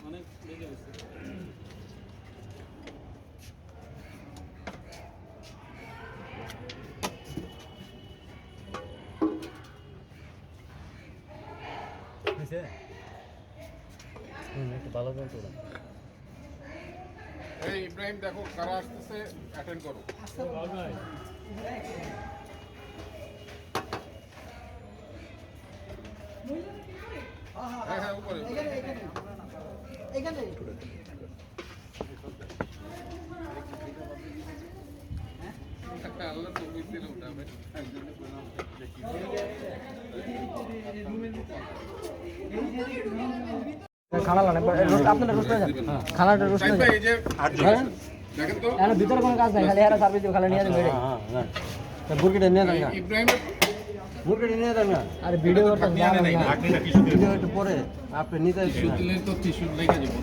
অনেক লেগে গেছে। একটু ভালো যন্ত্র। এই ইব্রাহিম দেখো কারা আসতেছে, অ্যাটেন্ড করো। হ্যাঁ হ্যাঁ উপরে আল্লাহ তো বুঝতে না উঠাবে খানা লানে আপনারা রোস্ট করে যান খানাটা রোস্ট করে এই যে দেখেন তো এর ভিতরে কোনো কাজ নাই খালি এরা সার্ভিস দিও খালি নিয়ে যান বেড়ে হ্যাঁ মুরগিটা নিয়ে যান না ইব্রাহিম মুরগিটা নিয়ে যান না আরে ভিডিও করতে না ভিডিও একটু পরে আপনি নিতে টিস্যু দিলে তো টিস্যু লেগে যাবে।